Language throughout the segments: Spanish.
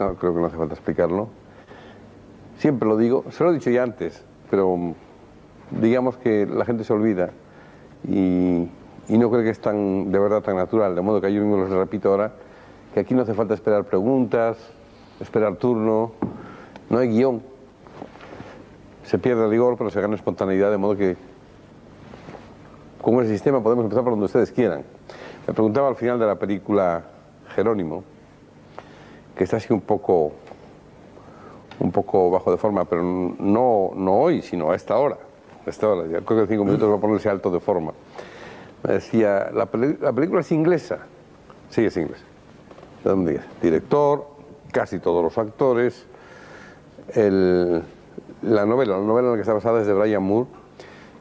no, creo que no hace falta explicarlo. Siempre lo digo, se lo he dicho ya antes, pero digamos que la gente se olvida y no creo que es tan, de verdad tan natural, de modo que yo mismo lo repito ahora, que aquí no hace falta esperar preguntas, esperar turno, no hay guión. Se pierde rigor, pero se gana espontaneidad, de modo que con ese sistema podemos empezar por donde ustedes quieran. Me preguntaba al final de la película Jerónimo, que está así un poco bajo de forma, pero no hoy, sino a esta hora. Ya creo que en 5 minutos va a ponerse alto de forma. Me decía, ¿la película es inglesa? Sí, es inglesa. ¿De dónde es? Director, casi todos los actores. La novela en la que está basada es de Brian Moore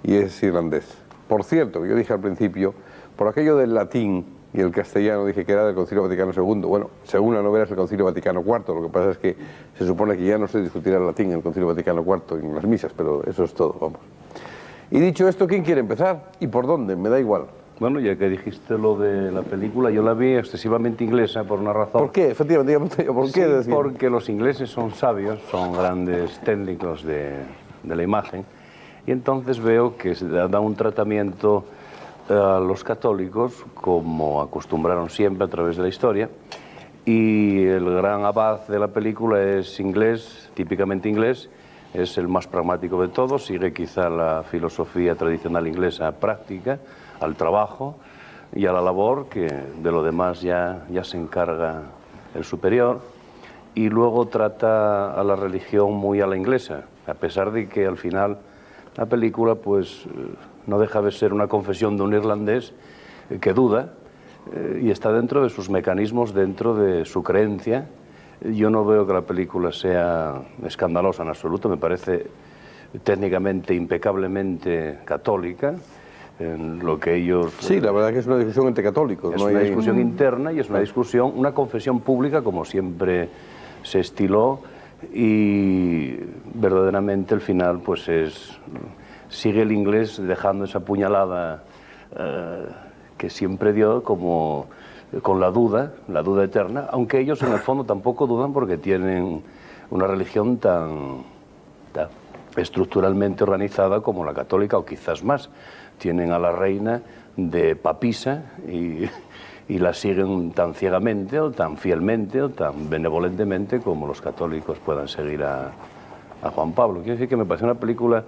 y es irlandés. Por cierto, yo dije al principio, por aquello del latín y el castellano, dije que era del Concilio Vaticano II. Bueno, según la novela es el Concilio Vaticano IV, lo que pasa es que se supone que ya no se discutirá el latín en el Concilio Vaticano IV en las misas, pero eso es todo, vamos. Y dicho esto, ¿quién quiere empezar? ¿Y por dónde? Me da igual. Bueno, ya que dijiste lo de la película, yo la vi excesivamente inglesa por una razón. ¿Por qué? Efectivamente, dígame, ¿por qué? Sí, porque los ingleses son sabios, son grandes técnicos de la imagen, y entonces veo que se da un tratamiento a los católicos, como acostumbraron siempre a través de la historia, y el gran abad de la película es inglés, típicamente inglés, es el más pragmático de todos, sigue quizá la filosofía tradicional inglesa práctica, al trabajo y a la labor, que de lo demás ya se encarga el superior, y luego trata a la religión muy a la inglesa, a pesar de que al final la película pues no deja de ser una confesión de un irlandés que duda y está dentro de sus mecanismos, dentro de su creencia. Yo no veo que la película sea escandalosa en absoluto, me parece técnicamente impecablemente católica en lo que ellos... Sí, la verdad que es una discusión entre católicos. Es una discusión interna y es una discusión, una confesión pública como siempre se estiló, y verdaderamente el final pues sigue el inglés dejando esa puñalada que siempre dio como con la duda eterna, aunque ellos en el fondo tampoco dudan porque tienen una religión tan estructuralmente organizada como la católica, o quizás más. Tienen a la reina de papisa y la siguen tan ciegamente o tan fielmente o tan benevolentemente como los católicos puedan seguir a Juan Pablo. Quiero decir que me parece una película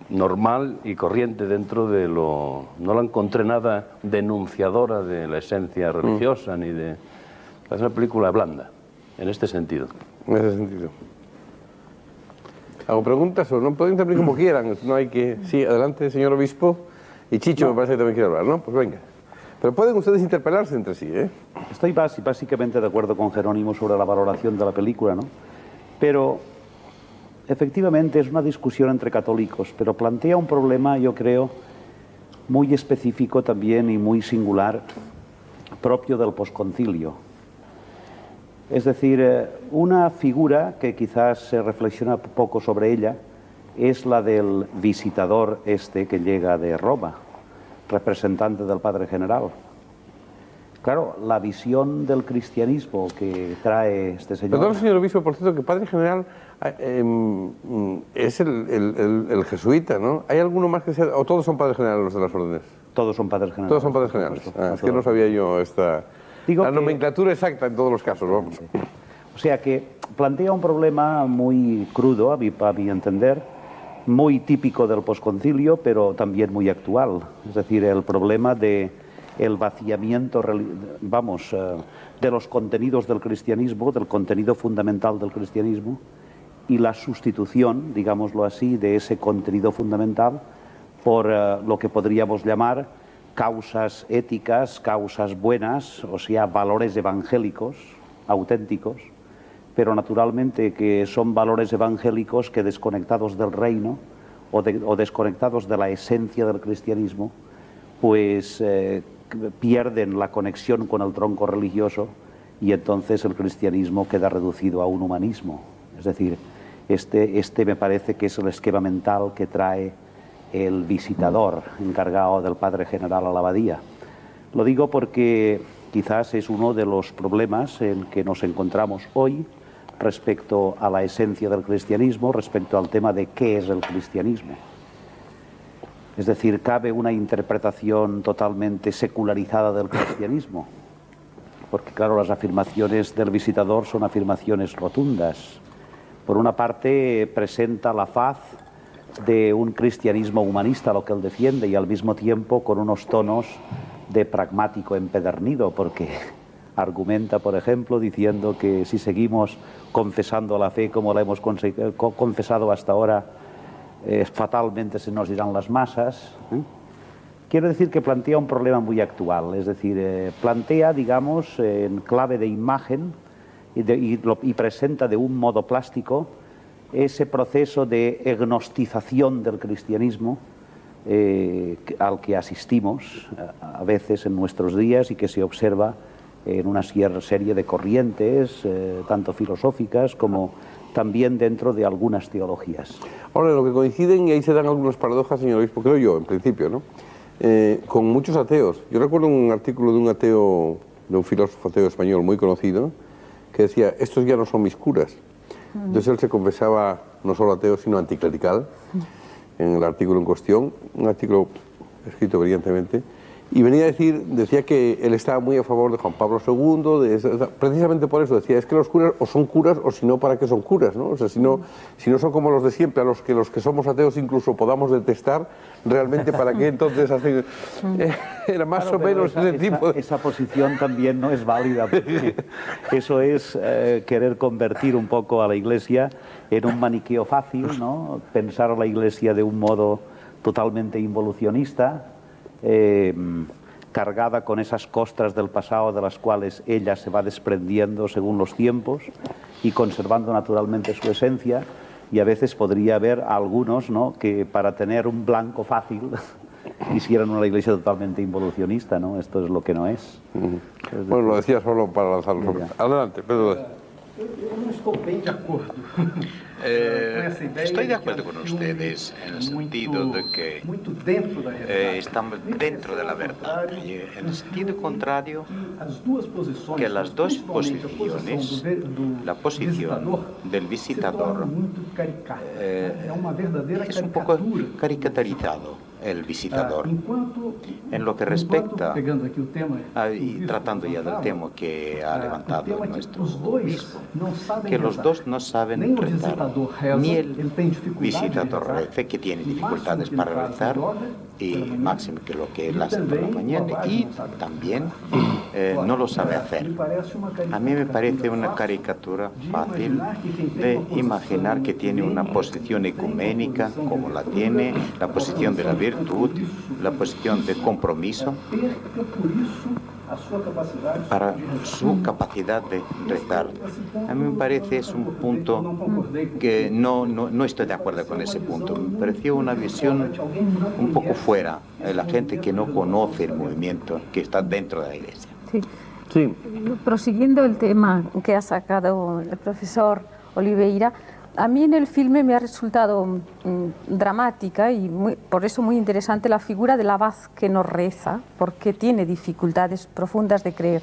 normal y corriente dentro de lo... No la encontré nada denunciadora de la esencia religiosa ni de... Es una película blanda, en este sentido. En ese sentido. ¿Hago preguntas o no? Pueden intervenir como quieran, no hay que... Sí, adelante, señor obispo. Y Chicho me parece que también quiere hablar, ¿no? Pues venga. Pero pueden ustedes interpelarse entre sí, ¿eh? Estoy básicamente de acuerdo con Jerónimo sobre la valoración de la película, ¿no? Pero efectivamente es una discusión entre católicos, pero plantea un problema, yo creo, muy específico también y muy singular, propio del posconcilio. Es decir, una figura que quizás se reflexiona poco sobre ella es la del visitador que llega de Roma, representante del Padre General. Claro, la visión del cristianismo que trae este señor... Perdón, señor obispo, por cierto, que Padre General es el jesuita, ¿no? ¿Hay alguno más que sea...? ¿O todos son Padres Generales los de las órdenes? Todos son Padres Generales. Todos son Padres Generales. Es que no sabía yo la nomenclatura exacta en todos los casos, vamos. O sea que plantea un problema muy crudo, a mi entender, muy típico del posconcilio, pero también muy actual. Es decir, el problema de el vaciamiento, de los contenidos del cristianismo, del contenido fundamental del cristianismo, y la sustitución, digámoslo así, de ese contenido fundamental por lo que podríamos llamar causas éticas, causas buenas, o sea, valores evangélicos, auténticos, pero naturalmente que son valores evangélicos que, desconectados del reino o desconectados de la esencia del cristianismo, pues pierden la conexión con el tronco religioso, y entonces el cristianismo queda reducido a un humanismo. Es decir, este me parece que es el esquema mental que trae el visitador encargado del Padre General a la abadía. Lo digo porque quizás es uno de los problemas en que nos encontramos hoy, respecto a la esencia del cristianismo, respecto al tema de qué es el cristianismo. Es decir, ¿cabe una interpretación totalmente secularizada del cristianismo? Porque, claro, las afirmaciones del visitador son afirmaciones rotundas. Por una parte, presenta la faz de un cristianismo humanista, lo que él defiende, y al mismo tiempo con unos tonos de pragmático empedernido, porque argumenta, por ejemplo, diciendo que si seguimos confesando la fe como la hemos confesado hasta ahora, fatalmente se nos irán las masas. Quiero decir que plantea un problema muy actual, es decir, plantea, digamos, en clave de imagen y presenta de un modo plástico ese proceso de agnostización del cristianismo al que asistimos a veces en nuestros días y que se observa en una serie de corrientes, tanto filosóficas como también dentro de algunas teologías. Ahora, lo que coinciden, y ahí se dan algunas paradojas, señor obispo, creo yo, en principio, ¿no? Con muchos ateos. Yo recuerdo un artículo de un ateo, de un filósofo ateo español muy conocido, que decía, estos ya no son mis curas. Entonces él se confesaba no solo ateo, sino anticlerical, en el artículo en cuestión, un artículo escrito brillantemente, y venía a decir, decía que él estaba muy a favor de Juan Pablo II, precisamente por eso decía, es que los curas o son curas o si no, ¿para qué son curas? ¿No? O sea, si no son como los de siempre, a los que somos ateos incluso podamos detestar, realmente ¿para qué entonces hacen? Era más o menos ese tipo de... Esa posición también no es válida, porque eso es querer convertir un poco a la Iglesia en un maniqueo fácil, ¿no? Pensar a la Iglesia de un modo totalmente involucionista, cargada con esas costras del pasado de las cuales ella se va desprendiendo según los tiempos y conservando naturalmente su esencia, y a veces podría haber algunos, ¿no?, que para tener un blanco fácil hicieran una iglesia totalmente involucionista, ¿no? Esto es lo que no es. Bueno, lo decía solo para lanzarlo sobre... Adelante, Pedro. Eu não estou bem de acordo. Estoy de acuerdo con ustedes en el sentido de que estamos dentro de la verdad, y en el sentido contrario que las dos posiciones, la posición del visitador es un poco caricaturizado. El visitador. En lo que respecta, y tratando ya del tema que ha levantado nuestro obispo, que los dos no saben rezar, ni el visitador reza, que tiene dificultades para rezar, y máximo que lo que él hace por la mañana, y también no lo sabe hacer. A mí me parece una caricatura fácil de imaginar que tiene una posición ecuménica como la tiene, la posición de la virtud, la posición de compromiso para su capacidad de rezar. A mí me parece es un punto que no estoy de acuerdo con ese punto. Me pareció una visión un poco fuera de la gente que no conoce el movimiento que está dentro de la Iglesia. Sí. Sí. Prosiguiendo el tema que ha sacado el profesor Oliveira, a mí en el filme me ha resultado dramática y por eso muy interesante la figura del abad que no reza, porque tiene dificultades profundas de creer.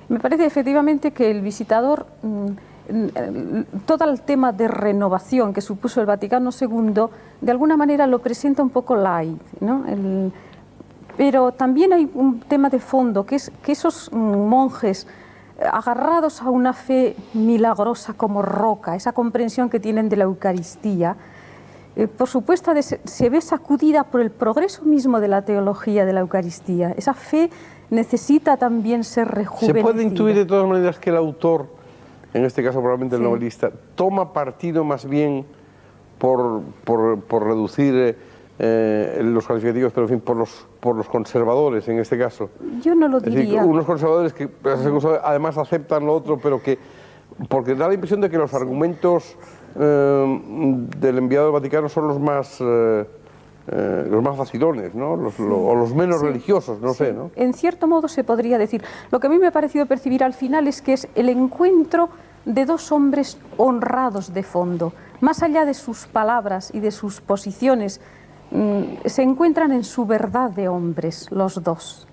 Me parece efectivamente que el visitador, todo el tema de renovación que supuso el Vaticano II, de alguna manera lo presenta un poco light, ¿no? Pero también hay un tema de fondo, que es que esos monjes agarrados a una fe milagrosa como roca, esa comprensión que tienen de la Eucaristía, por supuesto se ve sacudida por el progreso mismo de la teología de la Eucaristía. Esa fe necesita también ser rejuvenecida. ¿Se puede intuir de todas maneras que el autor, en este caso probablemente el novelista, toma partido más bien por reducir los calificativos, pero en fin, por los conservadores en este caso? Yo no lo diría. Es decir, unos conservadores que además aceptan lo otro, pero que, porque da la impresión de que los argumentos del enviado del Vaticano son los más vacilones, ¿no? O los menos religiosos, no sé, ¿no? En cierto modo se podría decir. Lo que a mí me ha parecido percibir al final es que es el encuentro de dos hombres honrados de fondo, más allá de sus palabras y de sus posiciones. Se encuentran en su verdad de hombres, los dos.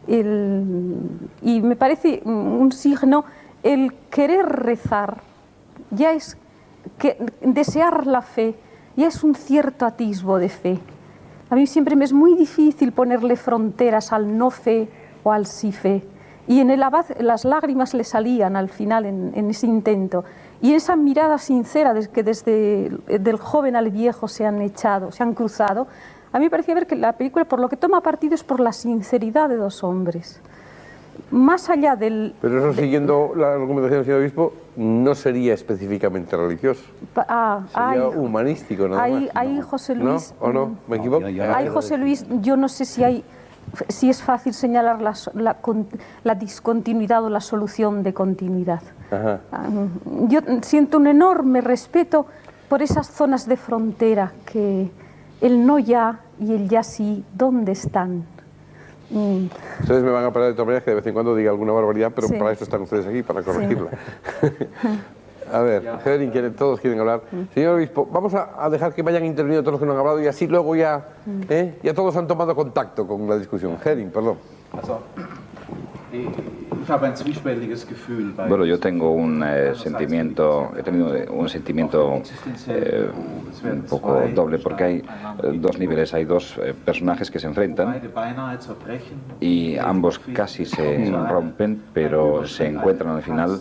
Y me parece un signo el querer rezar ya es que desear la fe, ya es un cierto atisbo de fe. A mí siempre me es muy difícil ponerle fronteras al no fe o al sí fe. Y en el abad las lágrimas le salían al final en ese intento. Y esa mirada sincera que desde del joven al viejo se han echado, se han cruzado, a mí me parecía ver que la película por lo que toma partido es por la sinceridad de dos hombres. Más allá del... Pero eso, siguiendo la argumentación del señor obispo, no sería específicamente religioso. Sería humanístico, nada más. Ahí, José Luis... ¿No? ¿O no? ¿Me equivoco? Ahí, José Luis, yo no sé si es fácil señalar la discontinuidad o la solución de continuidad. Ajá. Yo siento un enorme respeto por esas zonas de frontera que el no ya y el ya sí, ¿dónde están? Ustedes me van a parar de todas maneras que de vez en cuando diga alguna barbaridad, pero Sí. para eso están ustedes aquí, para corregirla. A ver, Henning, todos quieren hablar. Señor obispo, vamos a dejar que vayan interviniendo todos los que no han hablado y así luego ya todos han tomado contacto con la discusión. Henning, perdón. Bueno, yo tengo un sentimiento, he tenido un sentimiento un poco doble, porque hay dos niveles, hay dos personajes que se enfrentan y ambos casi se rompen, pero se encuentran al final,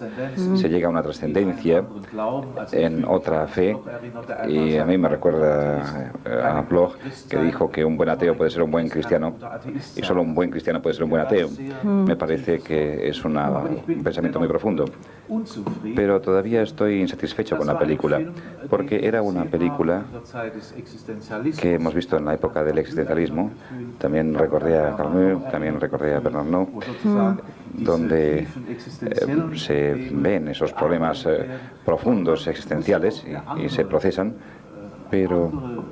se llega a una trascendencia en otra fe, y a mí me recuerda a Bloch, que dijo que un buen ateo puede ser un buen cristiano y solo un buen cristiano puede ser un buen ateo. Me parece que es un pensamiento muy profundo, pero todavía estoy insatisfecho con la película, porque era una película que hemos visto en la época del existencialismo. También recordé a Camus, también recordé a Bernard Arnault, donde se ven esos problemas profundos existenciales y se procesan, pero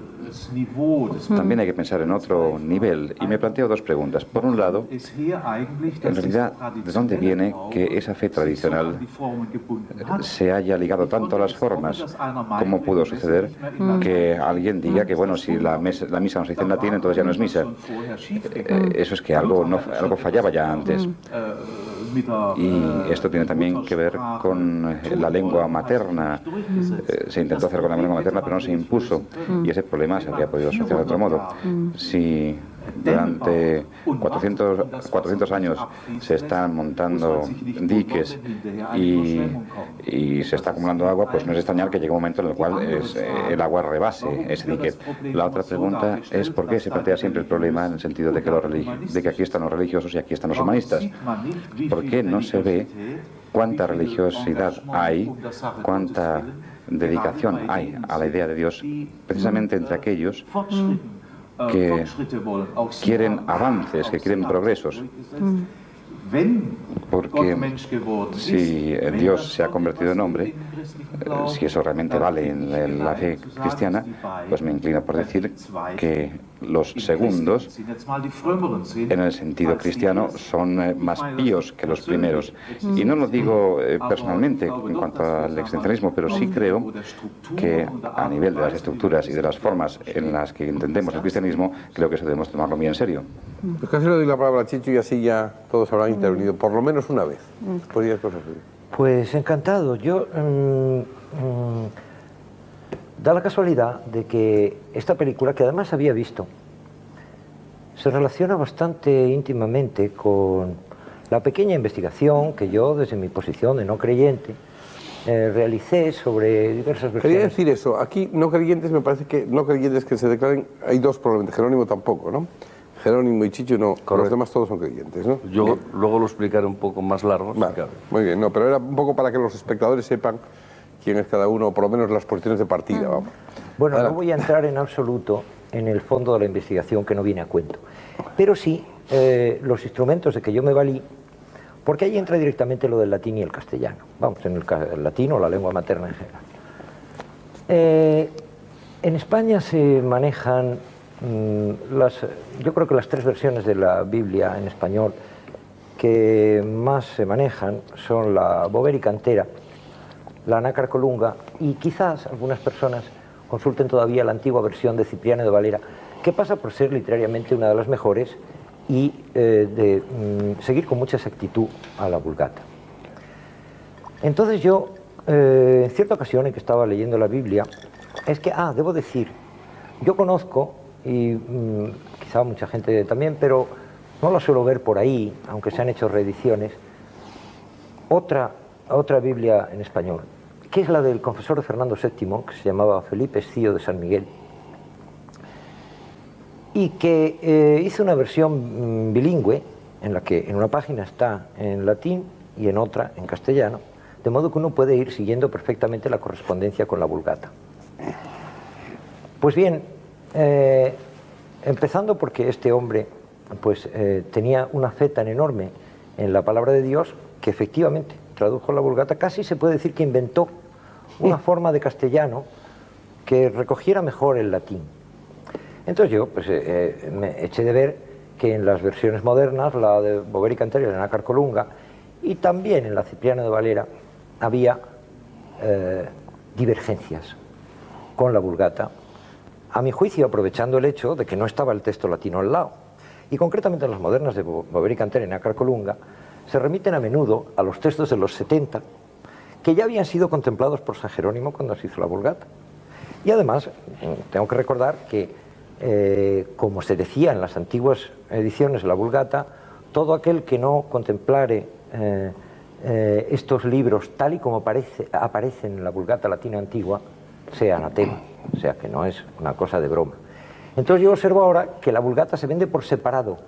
también hay que pensar en otro nivel, y me planteo dos preguntas. Por un lado, en realidad, ¿de dónde viene que esa fe tradicional se haya ligado tanto a las formas? ¿Cómo pudo suceder que alguien diga que, bueno, si la misa no se dice en latín, entonces ya no es misa? Eso es que algo fallaba ya antes. Y esto tiene también que ver con la lengua materna. Se intentó hacer con la lengua materna, pero no se impuso. Y ese problema se habría podido solucionar de otro modo. Si durante 400 años se están montando diques y se está acumulando agua, pues no es extrañar que llegue un momento en el cual el agua rebase ese dique. La otra pregunta es por qué se plantea siempre el problema en el sentido de que aquí están los religiosos y aquí están los humanistas. ¿Por qué no se ve cuánta religiosidad hay, cuánta dedicación hay a la idea de Dios, precisamente entre aquellos que quieren avances, que quieren progresos? Porque si Dios se ha convertido en hombre, si eso realmente vale en la fe cristiana, pues me inclino por decir que los segundos, en el sentido cristiano, son más píos que los primeros. Y no lo digo personalmente en cuanto al existencialismo, pero sí creo que a nivel de las estructuras y de las formas en las que entendemos el cristianismo, creo que eso debemos tomarlo muy en serio. Pues casi le doy la palabra a Chicho y así ya todos habrán intervenido, por lo menos una vez. Pues encantado. Yo da la casualidad de que esta película, que además había visto, se relaciona bastante íntimamente con la pequeña investigación que yo, desde mi posición de no creyente, realicé sobre diversas versiones. Quería decir eso, aquí no creyentes, me parece que no creyentes que se declaren, hay dos probablemente, Jerónimo tampoco, ¿no? Jerónimo y Chicho no, correcto. Los demás todos son creyentes, ¿no? Yo luego lo explicaré un poco más largo. Vale, muy bien, no, pero era un poco para que los espectadores sepan quién es cada uno, o por lo menos las posiciones de partida, vamos. Bueno, adelante. no voy a entrar en absoluto en el fondo de la investigación, que no viene a cuento, pero sí los instrumentos de que yo me valí, porque ahí entra directamente lo del latín y el castellano, vamos, en el latín o la lengua materna en general. En España se manejan yo creo que las tres versiones de la Biblia en español que más se manejan son la Bovérica entera, la Nácar Colunga, y quizás algunas personas consulten todavía la antigua versión de Cipriano de Valera, que pasa por ser literariamente una de las mejores y de seguir con mucha exactitud a la Vulgata. Entonces yo en cierta ocasión en que estaba leyendo la Biblia, es que, debo decir, yo conozco, y quizá mucha gente también, pero no la suelo ver por ahí, aunque se han hecho reediciones, otra Biblia en español, que es la del confesor de Fernando VII, que se llamaba Felipe Escío de San Miguel, y que hizo una versión bilingüe, en la que en una página está en latín y en otra en castellano, de modo que uno puede ir siguiendo perfectamente la correspondencia con la Vulgata. Pues bien, empezando porque este hombre pues, tenía una fe tan enorme en la palabra de Dios que efectivamente tradujo la Vulgata, casi se puede decir que inventó una forma de castellano que recogiera mejor el latín. Entonces yo pues, me eché de ver que en las versiones modernas, la de Boveri i Canteri, la Nácar Colunga, y también en la Cipriano de Valera, había divergencias con la Vulgata, a mi juicio aprovechando el hecho de que no estaba el texto latino al lado. Y concretamente en las modernas de Boveri i Canteri y Nácar Colunga se remiten a menudo a los textos de los 70 que ya habían sido contemplados por San Jerónimo cuando se hizo la Vulgata. Y además, tengo que recordar que, como se decía en las antiguas ediciones de la Vulgata, todo aquel que no contemplare estos libros tal y como aparecen en la Vulgata latina antigua, sea anatema, o sea que no es una cosa de broma. Entonces yo observo ahora que la Vulgata se vende por separado,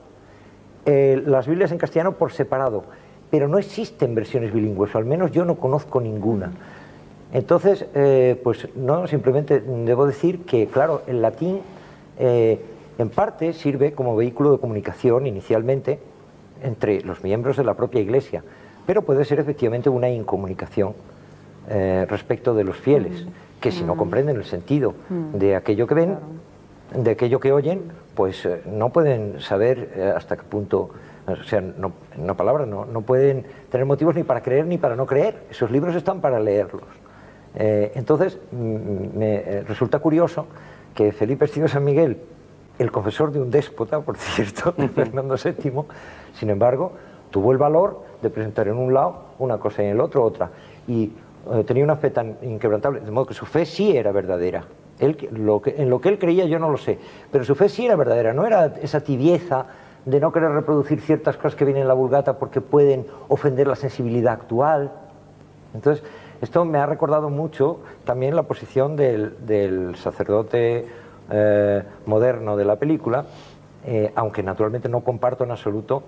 las Biblias en castellano por separado, pero no existen versiones bilingües, o al menos yo no conozco ninguna. Entonces, pues no, simplemente debo decir que, claro, el latín en parte sirve como vehículo de comunicación inicialmente entre los miembros de la propia Iglesia, pero puede ser efectivamente una incomunicación respecto de los fieles, que si no comprenden el sentido de aquello que ven, de aquello que oyen, pues no pueden saber hasta qué punto, o sea, no, en una palabra, no pueden tener motivos ni para creer ni para no creer. Esos libros están para leerlos. Entonces, me resulta curioso que Felipe Escío de San Miguel, el confesor de un déspota, por cierto, de Fernando VII, sin embargo, tuvo el valor de presentar en un lado una cosa y en el otro otra. Y tenía una fe tan inquebrantable, de modo que su fe sí era verdadera. En lo que él creía yo no lo sé, pero su fe sí era verdadera, no era esa tibieza de no querer reproducir ciertas cosas que vienen en la Vulgata porque pueden ofender la sensibilidad actual. Entonces, esto me ha recordado mucho también la posición del sacerdote moderno de la película, aunque naturalmente no comparto en absoluto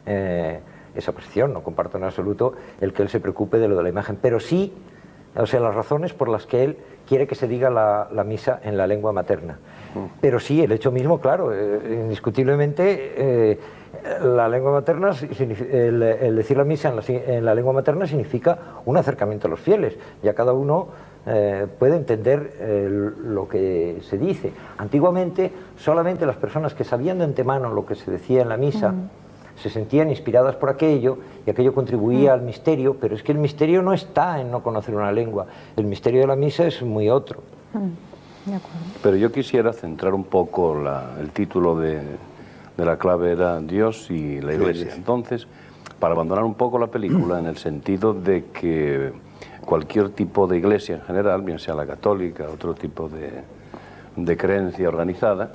esa posición, no comparto en absoluto el que él se preocupe de lo de la imagen, pero sí, o sea, las razones por las que él quiere que se diga la misa en la lengua materna. Pero sí, el hecho mismo, claro, indiscutiblemente la lengua materna, el decir la misa en la lengua materna significa un acercamiento a los fieles. Ya cada uno puede entender lo que se dice. Antiguamente, solamente las personas que sabían de antemano lo que se decía en la misa se sentían inspiradas por aquello y aquello contribuía al misterio, pero es que el misterio no está en no conocer una lengua. El misterio de la misa es muy otro. De acuerdo. Pero yo quisiera centrar un poco el título de la clave era Dios y la Iglesia. Entonces, para abandonar un poco la película en el sentido de que cualquier tipo de iglesia en general, bien sea la católica, otro tipo de creencia organizada,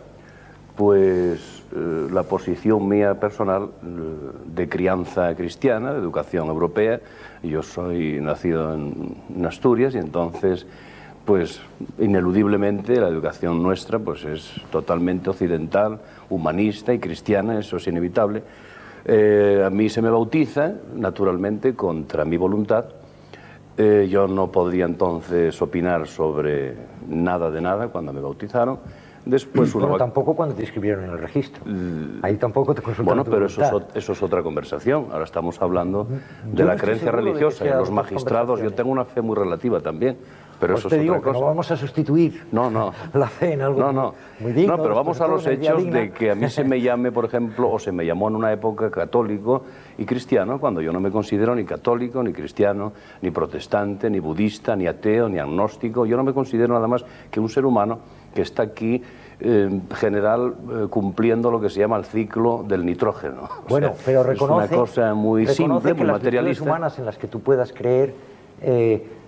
pues la posición mía personal de crianza cristiana, de educación europea, yo soy nacido en Asturias y entonces pues ineludiblemente la educación nuestra pues es totalmente occidental, humanista y cristiana, eso es inevitable. A mí se me bautiza, naturalmente, contra mi voluntad. Yo no podría entonces opinar sobre nada de nada cuando me bautizaron. Después bueno, tampoco cuando te inscribieron en el registro. Ahí tampoco te consultaron. Bueno, pero eso es otra conversación. Ahora estamos hablando de la creencia religiosa y los magistrados. Yo tengo una fe muy relativa también. Pero pues eso te es digo otra cosa. Que no vamos a sustituir la fe en algo muy digno. No, pero vamos a los hechos de que a mí se me llame, por ejemplo, o se me llamó en una época católico y cristiano, cuando yo no me considero ni católico, ni cristiano, ni protestante, ni budista, ni ateo, ni agnóstico. Yo no me considero nada más que un ser humano que está aquí en general cumpliendo lo que se llama el ciclo del nitrógeno. Bueno, o sea, pero reconoce, es una cosa muy simple, muy materialista. Las humanas en las que tú puedas creer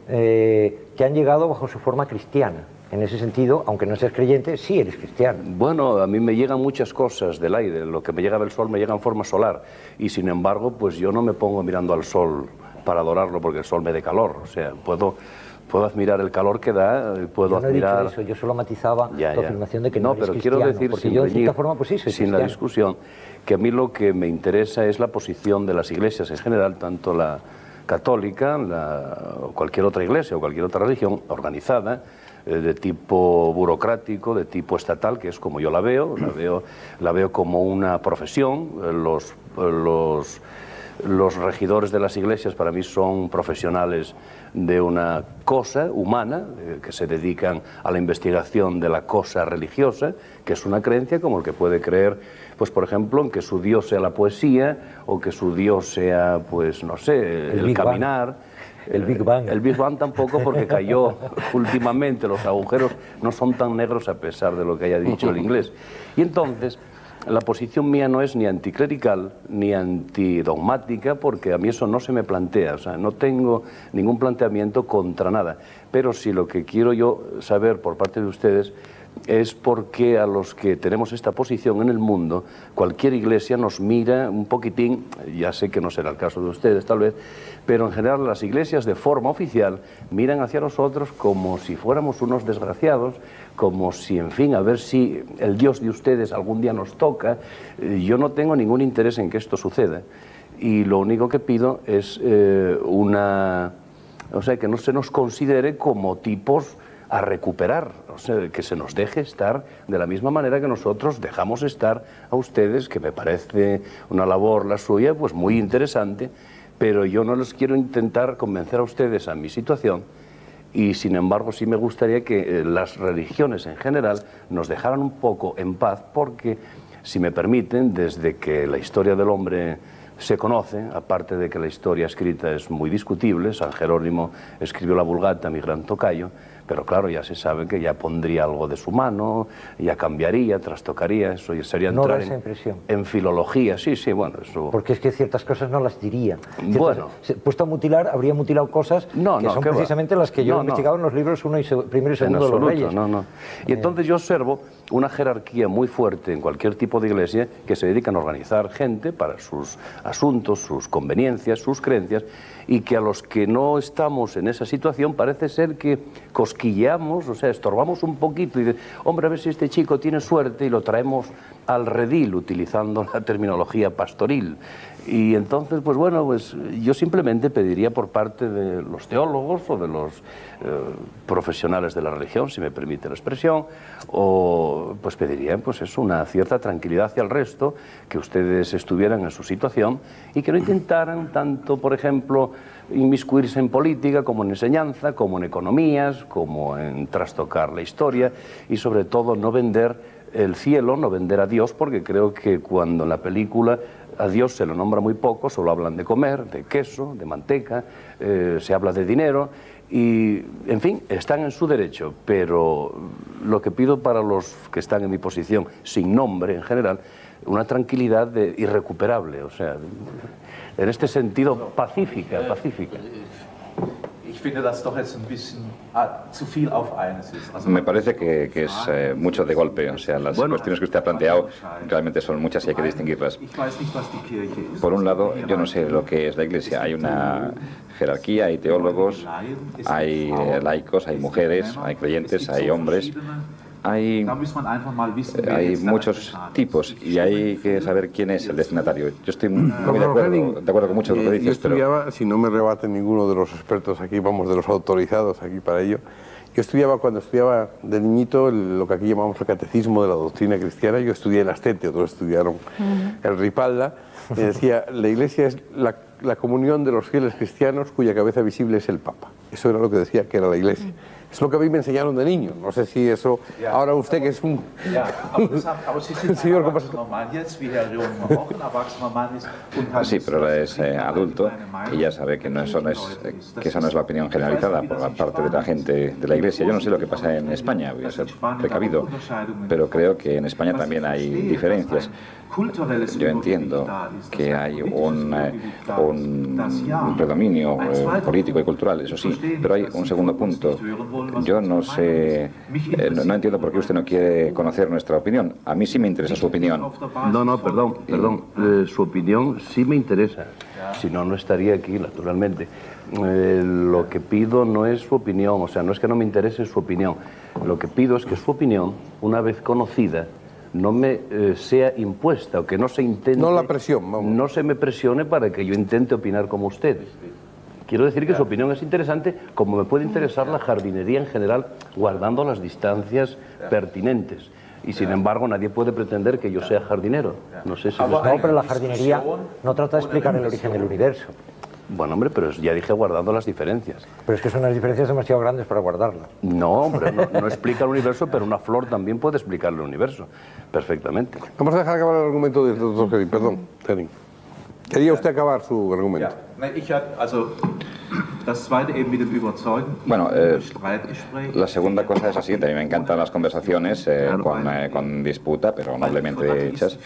que han llegado bajo su forma cristiana. En ese sentido, aunque no seas creyente, sí eres cristiano. Bueno, a mí me llegan muchas cosas del aire. Lo que me llega del sol me llega en forma solar. Y sin embargo, pues yo no me pongo mirando al sol para adorarlo porque el sol me dé calor. O sea, puedo admirar el calor que da, puedo admirar... He dicho eso, yo solo matizaba tu afirmación de que no eres pero cristiano, quiero decir, porque yo de cierta forma, pues sí, soy sin cristiano. la discusión, que a mí lo que me interesa es la posición de las iglesias en general, tanto la católica, o cualquier otra iglesia o cualquier otra religión organizada, de tipo burocrático, de tipo estatal, que es como yo la veo como una profesión. Los regidores de las iglesias para mí son profesionales de una cosa humana, que se dedican a la investigación de la cosa religiosa, que es una creencia como el que puede creer, pues por ejemplo, en que su Dios sea la poesía, o que su Dios sea, pues no sé, el caminar. El Big Bang. El Big Bang tampoco, porque cayó últimamente, los agujeros no son tan negros a pesar de lo que haya dicho el inglés. Y entonces, la posición mía no es ni anticlerical ni antidogmática, porque a mí eso no se me plantea, o sea, no tengo ningún planteamiento contra nada. Pero sí lo que quiero yo saber por parte de ustedes es por qué a los que tenemos esta posición en el mundo, cualquier iglesia nos mira un poquitín, ya sé que no será el caso de ustedes tal vez, pero en general las iglesias de forma oficial miran hacia nosotros como si fuéramos unos desgraciados, como si, en fin, a ver si el Dios de ustedes algún día nos toca. Yo no tengo ningún interés en que esto suceda, y lo único que pido es que no se nos considere como tipos a recuperar, o sea, que se nos deje estar de la misma manera que nosotros dejamos estar a ustedes, que me parece una labor la suya, pues muy interesante, pero yo no les quiero intentar convencer a ustedes a mi situación, y sin embargo sí me gustaría que las religiones en general nos dejaran un poco en paz, porque, si me permiten, desde que la historia del hombre se conoce, aparte de que la historia escrita es muy discutible, San Jerónimo escribió la Vulgata, mi gran tocayo, pero claro, ya se sabe que ya pondría algo de su mano, ya cambiaría, trastocaría, eso ya sería entrar en filología. Sí, bueno, eso... Porque es que ciertas cosas no las diría. Bueno. Puesto a mutilar, habría mutilado cosas que son precisamente las que yo he investigado en los libros primero y segundo de los Reyes. Y entonces yo observo una jerarquía muy fuerte en cualquier tipo de iglesia que se dedican a organizar gente para sus asuntos, sus conveniencias, sus creencias, y que a los que no estamos en esa situación parece ser que cosquilleamos, o sea, estorbamos un poquito y hombre, a ver si este chico tiene suerte, y lo traemos al redil, utilizando la terminología pastoril. Y entonces, pues bueno, pues yo simplemente pediría por parte de los teólogos o de los profesionales de la religión, si me permite la expresión, o pues pediría, pues eso, una cierta tranquilidad hacia el resto, que ustedes estuvieran en su situación y que no intentaran tanto, por ejemplo, inmiscuirse en política, como en enseñanza, como en economías, como en trastocar la historia, y sobre todo no vender el cielo, no vender a Dios, porque creo que cuando en la película a Dios se lo nombra muy poco, solo hablan de comer, de queso, de manteca, se habla de dinero, y en fin, están en su derecho, pero lo que pido para los que están en mi posición, sin nombre en general, una tranquilidad irrecuperable, o sea, en este sentido pacífica. Me parece que es mucho de golpe, o sea, las cuestiones que usted ha planteado realmente son muchas y hay que distinguirlas. Por un lado, yo no sé lo que es la Iglesia, hay una jerarquía, hay teólogos, hay laicos, hay mujeres, hay creyentes, hay hombres. Hay muchos tipos y hay que saber quién es el destinatario. Yo estoy muy de acuerdo con mucho de lo que dices. Yo estudiaba, si no me rebaten ninguno de los expertos aquí, vamos, de los autorizados aquí para ello, yo estudiaba, cuando estudiaba de niñito, lo que aquí llamamos el catecismo de la doctrina cristiana. Yo estudié el Astete, otros estudiaron el Ripalda, y decía, la Iglesia es la comunión de los fieles cristianos cuya cabeza visible es el Papa. Eso era lo que decía que era la Iglesia. Es lo que a mí me enseñaron de niño. No sé si eso... Ahora usted, que es un señor que pasa... Sí, pero ahora es adulto y ya sabe que esa no es la opinión generalizada por la parte de la gente de la Iglesia. Yo no sé lo que pasa en España, voy a ser precavido, pero creo que en España también hay diferencias. Yo entiendo que hay un un predominio político y cultural, eso sí, pero hay un segundo punto. Yo no sé, no entiendo por qué usted no quiere conocer nuestra opinión. A mí sí me interesa su opinión. No, perdón. Su opinión sí me interesa. Si no, no estaría aquí, naturalmente. Lo que pido no es su opinión, o sea, no es que no me interese su opinión. Lo que pido es que su opinión, una vez conocida, no me sea impuesta o que no se intente... No la presión, vamos. No se me presione para que yo intente opinar como usted. Quiero decir que su opinión es interesante, como me puede interesar la jardinería en general, guardando las distancias pertinentes. Y sin embargo, nadie puede pretender que yo sea jardinero. No sé si... No, pero la jardinería no trata de explicar el origen del universo. Bueno, hombre, pero ya dije guardando las diferencias. Pero es que son unas diferencias demasiado grandes para guardarlas. No, hombre, no explica el universo, pero una flor también puede explicar el universo perfectamente. Vamos a dejar acabar el argumento del doctor Henning. Perdón, Henning. Quería usted acabar su argumento. Bueno, la segunda cosa es la siguiente. A mí me encantan las conversaciones con disputa, pero noblemente hechas,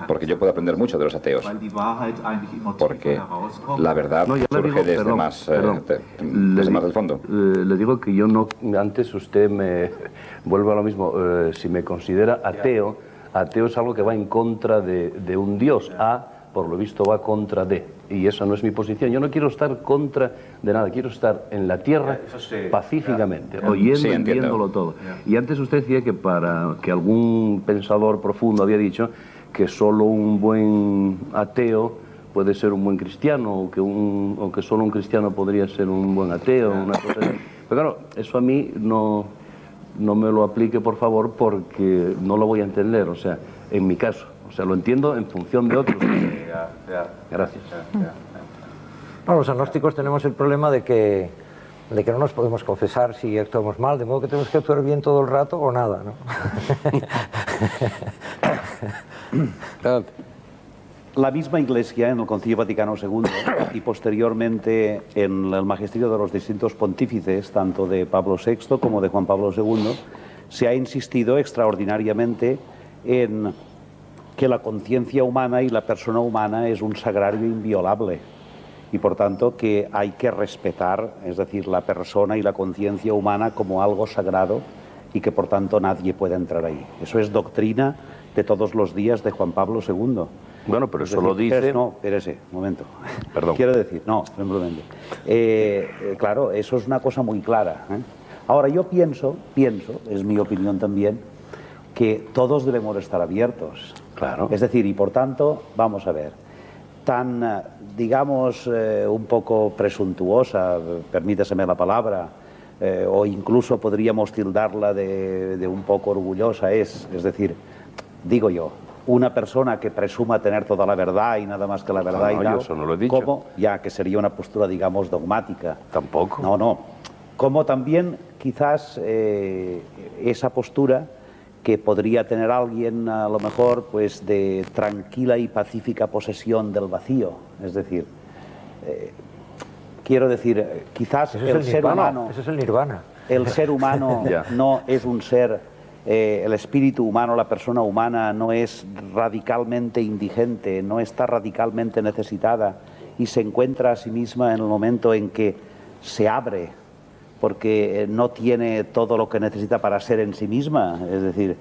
porque yo puedo aprender mucho de los ateos. Porque la verdad surge desde más del fondo. Le digo que yo no... Antes usted me vuelve a lo mismo. Si me considera ateo, ateo es algo que va en contra de un Dios. Por lo visto va contra de, y esa no es mi posición. Yo no quiero estar contra de nada, quiero estar en la tierra pacíficamente, oyendo y viéndolo todo. Y antes usted decía que algún pensador profundo había dicho que solo un buen ateo puede ser un buen cristiano, o que solo un cristiano podría ser un buen ateo, una cosa así. Pero claro, eso a mí no me lo aplique, por favor, porque no lo voy a entender, o sea, en mi caso. O sea, lo entiendo en función de otros. Gracias. Bueno, los agnósticos tenemos el problema de que no nos podemos confesar si actuamos mal, de modo que tenemos que actuar bien todo el rato o nada, ¿no? La misma Iglesia en el Concilio Vaticano II y posteriormente en el magisterio de los distintos pontífices, tanto de Pablo VI como de Juan Pablo II, se ha insistido extraordinariamente en que la conciencia humana y la persona humana es un sagrario inviolable y por tanto que hay que respetar, es decir, la persona y la conciencia humana como algo sagrado y que por tanto nadie puede entrar ahí. Eso es doctrina de todos los días de Juan Pablo II. Bueno, pero eso lo dice... No, espérese, un momento. Perdón. Quiero decir, no, simplemente. Claro, eso es una cosa muy clara. Ahora, yo pienso, es mi opinión también, que todos debemos estar abiertos. Claro. Es decir, y por tanto, vamos a ver, tan, digamos, un poco presuntuosa, permítaseme la palabra, o incluso podríamos tildarla de un poco orgullosa es decir, digo yo, una persona que presuma tener toda la verdad y nada más que la verdad y tal, yo eso no lo he dicho. ¿cómo? Ya, que sería una postura, digamos, dogmática. Tampoco. No. Como también quizás esa postura que podría tener alguien a lo mejor pues de tranquila y pacífica posesión del vacío, es decir, quiero decir, quizás el ser humano... Eso es el nirvana. El ser humano no es un ser, el espíritu humano, la persona humana no es radicalmente indigente, no está radicalmente necesitada y se encuentra a sí misma en el momento en que se abre, porque no tiene todo lo que necesita para ser en sí misma. Es decir,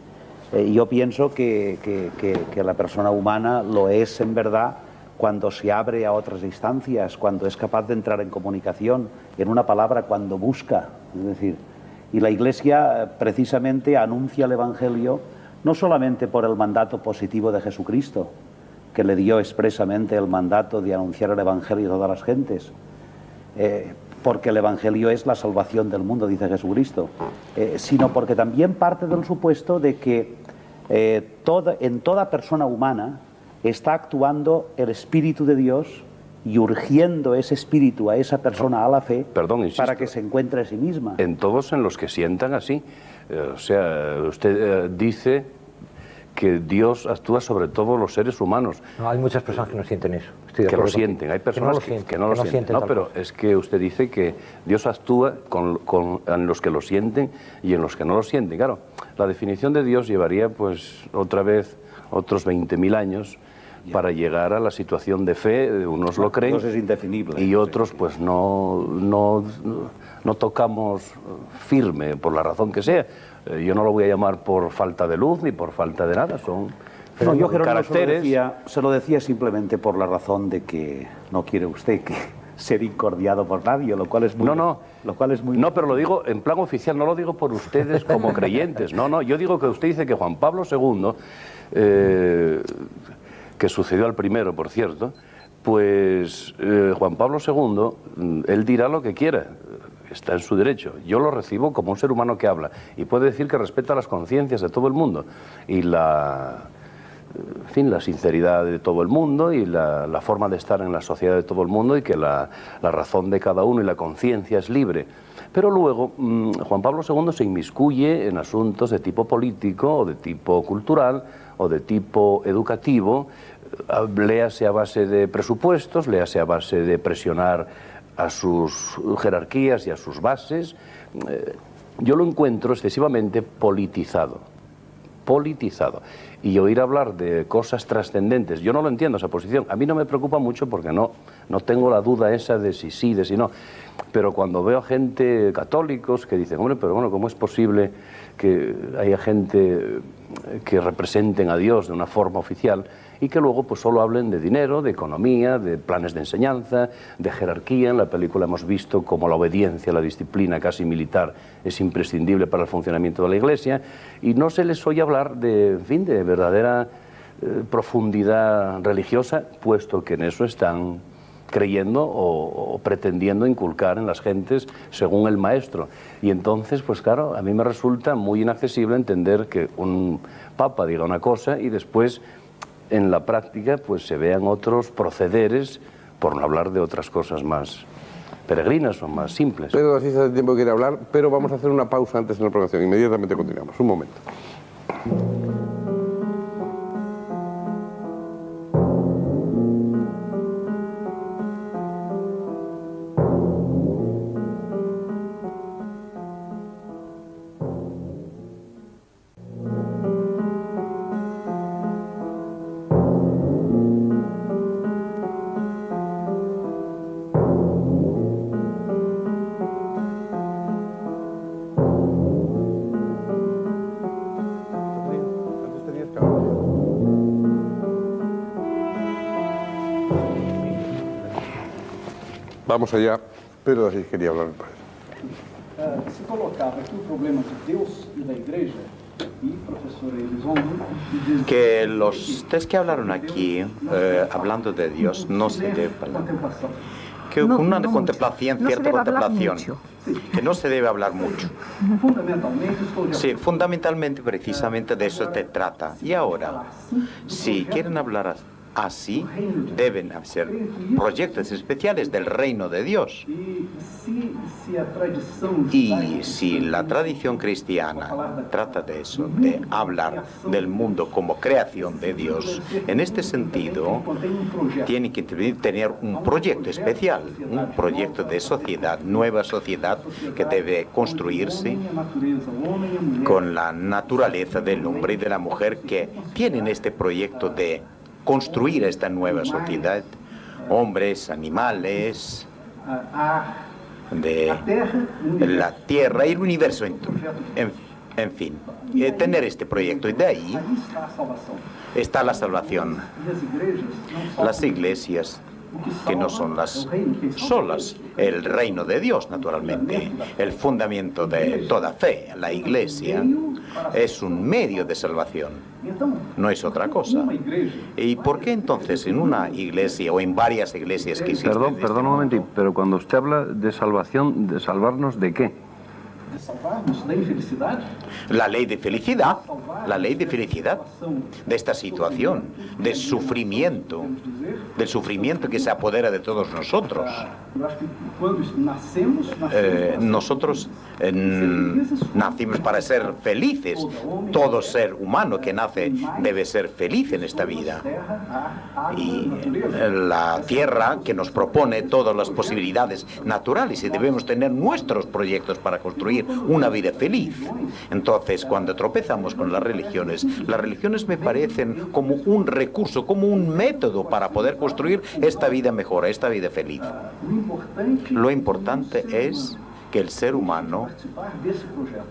yo pienso que la persona humana lo es en verdad cuando se abre a otras instancias, cuando es capaz de entrar en comunicación, en una palabra, cuando busca. Es decir, y la Iglesia precisamente anuncia el Evangelio no solamente por el mandato positivo de Jesucristo, que le dio expresamente el mandato de anunciar el Evangelio a todas las gentes, porque el Evangelio es la salvación del mundo, dice Jesucristo, sino porque también parte del supuesto de que en toda persona humana está actuando el Espíritu de Dios y urgiendo ese espíritu a esa persona a la fe, para que se encuentre a sí misma. En todos en los que sientan así. O sea, usted dice que Dios actúa sobre todos los seres humanos. No, hay muchas personas que no sienten eso. Que lo sienten, hay personas que no lo sienten. No, pero es que usted dice que Dios actúa en los que lo sienten y en los que no lo sienten. Claro, la definición de Dios llevaría pues otra vez otros 20.000 años, para llegar a la situación de fe. Unos lo creen es indefinible, y otros pues no tocamos firme, por la razón que sea. Yo no lo voy a llamar por falta de luz ni por falta de nada, son no, yo caracteres. Se lo decía simplemente por la razón de que no quiere usted ser incordiado por nadie, lo cual es muy... No, pero lo digo en plan oficial, no lo digo por ustedes como creyentes. No, yo digo que usted dice que Juan Pablo II, que sucedió al primero, por cierto, pues Juan Pablo II, él dirá lo que quiera. Está en su derecho. Yo lo recibo como un ser humano que habla y puede decir que respeta las conciencias de todo el mundo y la sinceridad de todo el mundo y la forma de estar en la sociedad de todo el mundo, y que la razón de cada uno y la conciencia es libre. Pero luego Juan Pablo II se inmiscuye en asuntos de tipo político o de tipo cultural o de tipo educativo, léase a base de presupuestos, léase a base de presionar a sus jerarquías y a sus bases. Yo lo encuentro excesivamente politizado. Y oír hablar de cosas trascendentes, yo no lo entiendo esa posición. A mí no me preocupa mucho porque no tengo la duda esa de si sí, de si no. Pero cuando veo a gente católicos que dicen, hombre, pero bueno, ¿cómo es posible que haya gente que representen a Dios de una forma oficial y que luego pues solo hablen de dinero, de economía, de planes de enseñanza, de jerarquía? En la película hemos visto cómo la obediencia, la disciplina casi militar es imprescindible para el funcionamiento de la Iglesia, y no se les oye hablar de verdadera profundidad religiosa, puesto que en eso están creyendo o pretendiendo inculcar en las gentes según el maestro. Y entonces, pues claro, a mí me resulta muy inaccesible entender que un papa diga una cosa y después en la práctica pues se vean otros procederes, por no hablar de otras cosas más peregrinas o más simples. Pedro así hace tiempo que quiere hablar, pero vamos a hacer una pausa antes de la programación. Inmediatamente continuamos. Un momento. Vamos allá. Pedro así quería hablar. Se colocava aqui o problema de Deus e da Igreja, y profesor Elizondo, que los tres que hablaron aquí, hablando de Dios, no se debe hablar. Que una contemplación, cierta contemplación, que no se debe hablar mucho. Sí, fundamentalmente, precisamente de eso se trata. Y ahora, si quieren hablar así, deben hacer proyectos especiales del reino de Dios. Y si la tradición cristiana trata de eso, de hablar del mundo como creación de Dios, en este sentido, tiene que tener un proyecto especial, un proyecto de sociedad, nueva sociedad que debe construirse con la naturaleza del hombre y de la mujer, que tienen este proyecto de construir esta nueva sociedad, hombres, animales, de la tierra y el universo, en fin, tener este proyecto, y de ahí está la salvación. Las iglesias, que no son las solas, el reino de Dios, naturalmente, el fundamento de toda fe. La iglesia es un medio de salvación, no es otra cosa. ¿Y por qué entonces en una iglesia o en varias iglesias que existen? Perdón un momentito, pero cuando usted habla de salvación, ¿de salvarnos de qué? de salvarnos da infelicidade? La ley de felicidad, de esta situación, del sufrimiento que se apodera de todos nosotros. Nosotros nacimos para ser felices. Todo ser humano que nace debe ser feliz en esta vida. Y la tierra que nos propone todas las posibilidades naturales, y debemos tener nuestros proyectos para construir construir una vida feliz. Entonces, cuando tropezamos con las religiones me parecen como un recurso, como un método para poder construir esta vida mejor, esta vida feliz. Lo importante es que el ser humano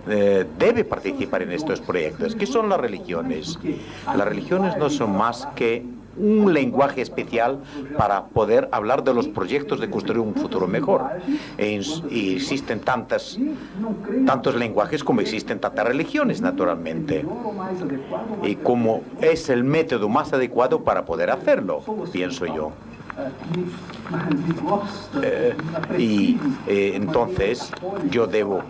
debe participar en estos proyectos. ¿Qué son las religiones? Las religiones no son más que un lenguaje especial para poder hablar de los proyectos de construir un futuro mejor. Y existen tantos lenguajes como existen tantas religiones, naturalmente. Y como es el método más adecuado para poder hacerlo, pienso yo. Entonces yo debo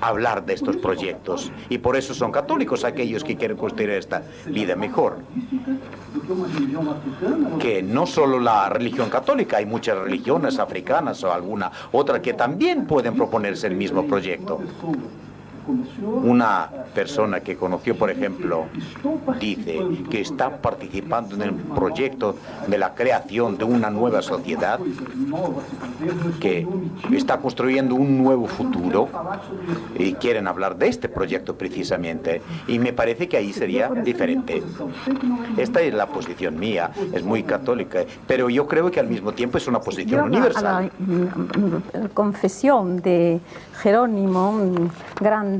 hablar de estos proyectos, y por eso son católicos aquellos que quieren construir esta vida mejor. Que no solo la religión católica, hay muchas religiones africanas o alguna otra que también pueden proponerse el mismo proyecto. Una persona que conoció, por ejemplo, dice que está participando en el proyecto de la creación de una nueva sociedad, que está construyendo un nuevo futuro, y quieren hablar de este proyecto precisamente, y me parece que ahí sería diferente. Esta es la posición mía, es muy católica, pero yo creo que al mismo tiempo es una posición universal. La confesión de Jerónimo Granda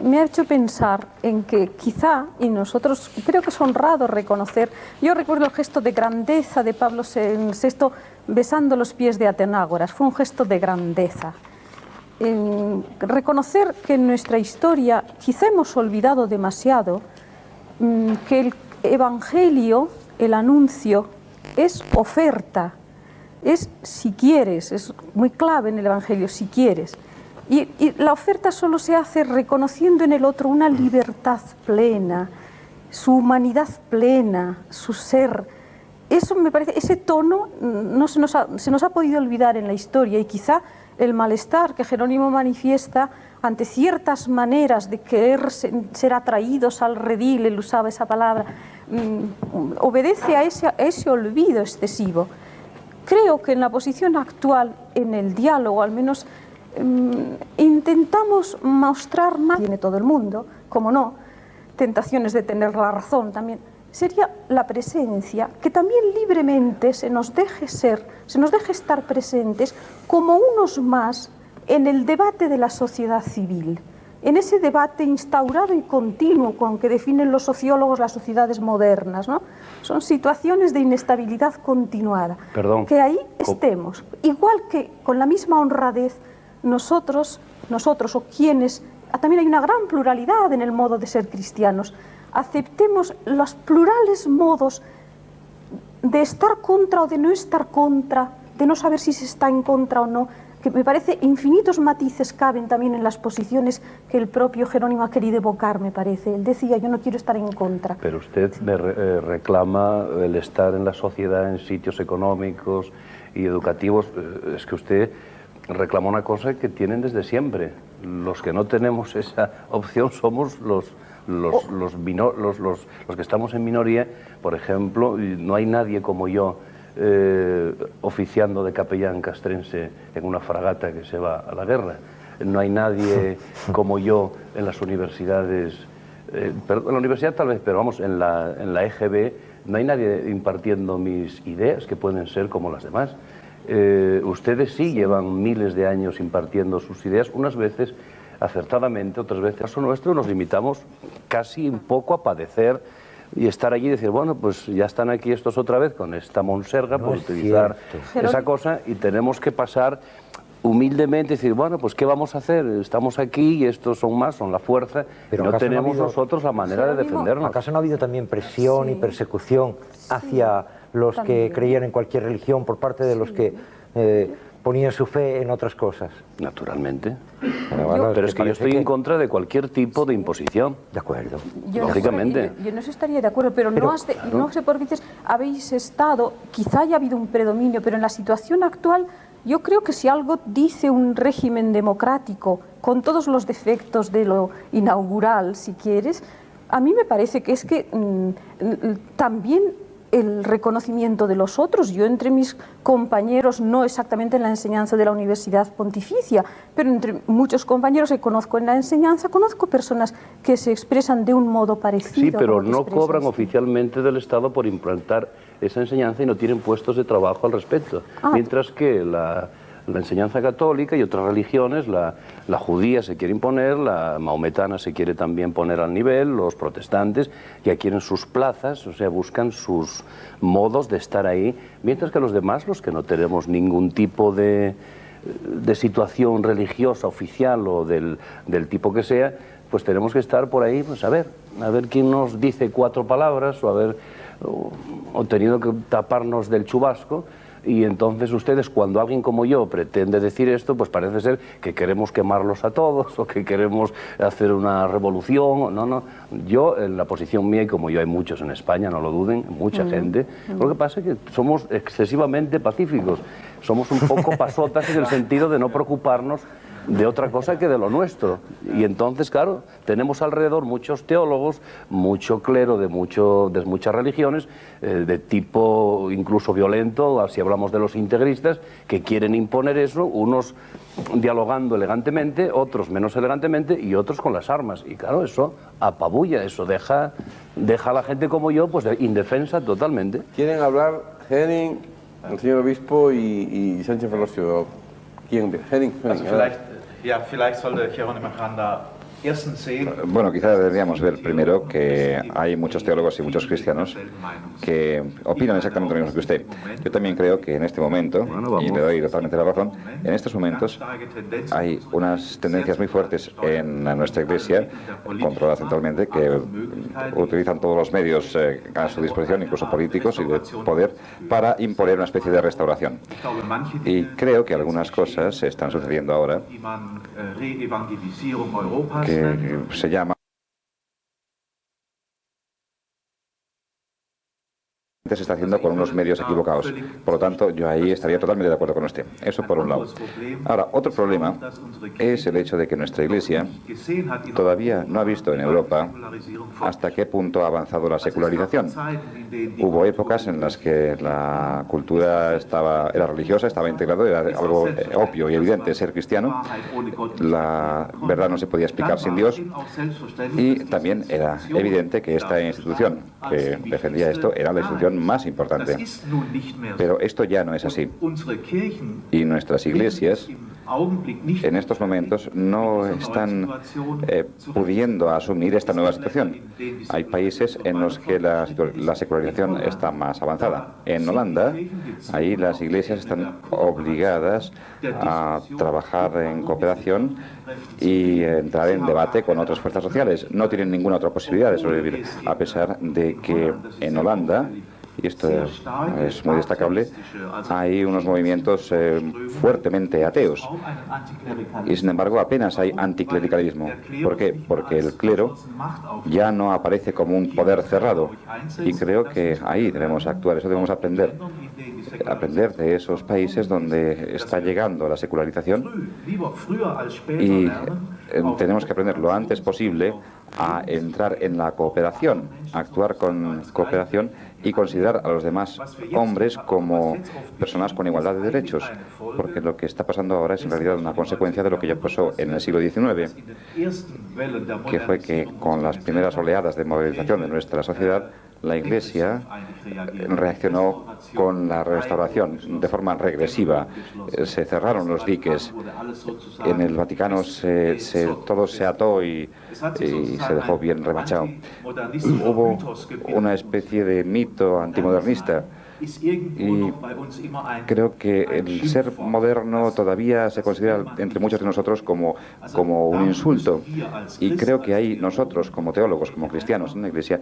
me ha hecho pensar en que quizá, y nosotros creo que es honrado reconocer, yo recuerdo el gesto de grandeza de Pablo VI besando los pies de Atenágoras, fue un gesto de grandeza. Reconocer que en nuestra historia quizá hemos olvidado demasiado que el Evangelio, el anuncio, es oferta, es si quieres, es muy clave en el Evangelio, si quieres. Y la oferta solo se hace reconociendo en el otro una libertad plena, su humanidad plena, su ser. Eso me parece, ese tono no se nos ha podido olvidar en la historia, y quizá el malestar que Jerónimo manifiesta ante ciertas maneras de querer ser atraídos al redil, él usaba esa palabra, obedece a ese olvido excesivo. Creo que en la posición actual, en el diálogo, al menos intentamos mostrar más, tiene todo el mundo, como no, tentaciones de tener la razón también, sería la presencia, que también libremente se nos deje estar presentes como unos más en el debate de la sociedad civil, en ese debate instaurado y continuo con que definen los sociólogos las sociedades modernas, ¿no? Son situaciones de inestabilidad continuada. Perdón. Que ahí estemos, igual que con la misma honradez nosotros o quienes, también hay una gran pluralidad en el modo de ser cristianos, aceptemos los plurales modos de estar contra o de no estar contra, de no saber si se está en contra o no, que me parece infinitos matices caben también en las posiciones que el propio Jerónimo ha querido evocar, me parece. Él decía, yo no quiero estar en contra. Pero usted me reclama el estar en la sociedad, en sitios económicos y educativos. Es que usted reclama una cosa que tienen desde siempre. Los que no tenemos esa opción somos los que estamos en minoría. Por ejemplo, no hay nadie como yo oficiando de capellán castrense en una fragata que se va a la guerra. No hay nadie como yo en las universidades, en la universidad tal vez, pero vamos, en la EGB no hay nadie impartiendo mis ideas que pueden ser como las demás. Ustedes sí llevan miles de años impartiendo sus ideas, unas veces acertadamente, otras veces, en el caso nuestro nos limitamos casi un poco a padecer y estar allí y decir, bueno, pues ya están aquí estos otra vez con esta monserga, por utilizar esa cosa, y tenemos que pasar humildemente y decir, bueno, pues ¿qué vamos a hacer? Estamos aquí y estos son más, son la fuerza, pero no tenemos nosotros la manera de defendernos. ¿Acaso no ha habido también presión y persecución hacia los que creían en cualquier religión por parte de los que ponían su fe en otras cosas? Naturalmente. Pero es que yo estoy en contra de cualquier tipo de imposición. De acuerdo. Lógicamente. Yo no estaría de acuerdo, pero no sé por qué dices, habéis estado, quizá haya habido un predominio, pero en la situación actual yo creo que si algo dice un régimen democrático, con todos los defectos de lo inaugural, si quieres, a mí me parece que es que también el reconocimiento de los otros. Yo entre mis compañeros, no exactamente en la enseñanza de la Universidad Pontificia, pero entre muchos compañeros que conozco en la enseñanza, conozco personas que se expresan de un modo parecido. Sí, pero no cobran oficialmente del Estado por implantar esa enseñanza y no tienen puestos de trabajo al respecto. Mientras que la enseñanza católica y otras religiones, la judía se quiere imponer, la maometana se quiere también poner al nivel, los protestantes ya quieren sus plazas, o sea, buscan sus modos de estar ahí, mientras que los demás, los que no tenemos ningún tipo de situación religiosa oficial o del tipo que sea, pues tenemos que estar por ahí, pues a ver quién nos dice 4 palabras o tenido que taparnos del chubasco. Y entonces ustedes, cuando alguien como yo pretende decir esto, pues parece ser que queremos quemarlos a todos o que queremos hacer una revolución. No, yo en la posición mía, y como yo hay muchos en España, no lo duden, mucha gente, lo que pasa es que somos excesivamente pacíficos, somos un poco pasotas en el sentido de no preocuparnos de otra cosa que de lo nuestro. Y entonces, claro, tenemos alrededor muchos teólogos, mucho clero de muchas religiones, de tipo incluso violento, si hablamos de los integristas, que quieren imponer eso, unos dialogando elegantemente, otros menos elegantemente y otros con las armas. Y claro, eso apabulla, eso deja a la gente como yo pues indefensa totalmente. ¿Quieren hablar Henning, el señor obispo y Sánchez Velocio? ¿Quién? Henning. Vielleicht sollte Jerónimo Granda erstens sehen. Bueno, quizá deberíamos ver primero que hay muchos teólogos y muchos cristianos que opinan exactamente lo mismo que usted. Yo también creo que en este momento, y le doy totalmente la razón, en estos momentos hay unas tendencias muy fuertes en nuestra Iglesia, controlada centralmente, que utilizan todos los medios a su disposición, incluso políticos y de poder, para imponer una especie de restauración. Y creo que algunas cosas están sucediendo ahora que se llama se está haciendo con unos medios equivocados. Por lo tanto, yo ahí estaría totalmente de acuerdo con usted. Eso por un lado. Ahora, otro problema es el hecho de que nuestra Iglesia todavía no ha visto en Europa hasta qué punto ha avanzado la secularización. Hubo épocas en las que la cultura era religiosa, estaba integrado, era algo obvio y evidente ser cristiano. La verdad no se podía explicar sin Dios. Y también era evidente que esta institución que defendía esto era la institución más importante. Pero esto ya no es así. Y nuestras iglesias en estos momentos no están pudiendo asumir esta nueva situación. Hay países en los que la secularización está más avanzada. En Holanda, ahí las iglesias están obligadas a trabajar en cooperación y entrar en debate con otras fuerzas sociales. No tienen ninguna otra posibilidad de sobrevivir, a pesar de que en Holanda, y esto es muy destacable, hay unos movimientos fuertemente ateos. Y sin embargo apenas hay anticlericalismo. ¿Por qué? Porque el clero ya no aparece como un poder cerrado. Y creo que ahí debemos actuar, eso debemos aprender. Aprender de esos países donde está llegando la secularización y tenemos que aprender lo antes posible a entrar en la cooperación, a actuar con cooperación y considerar a los demás hombres como personas con igualdad de derechos, porque lo que está pasando ahora es en realidad una consecuencia de lo que ya pasó en el siglo XIX, que fue que con las primeras oleadas de movilización de nuestra sociedad, la Iglesia reaccionó con la restauración de forma regresiva. Se cerraron los diques. En el Vaticano todo se ató y se dejó bien remachado. Hubo una especie de mito antimodernista. Y creo que el ser moderno todavía se considera entre muchos de nosotros como un insulto. Y creo que ahí nosotros, como teólogos, como cristianos en la Iglesia,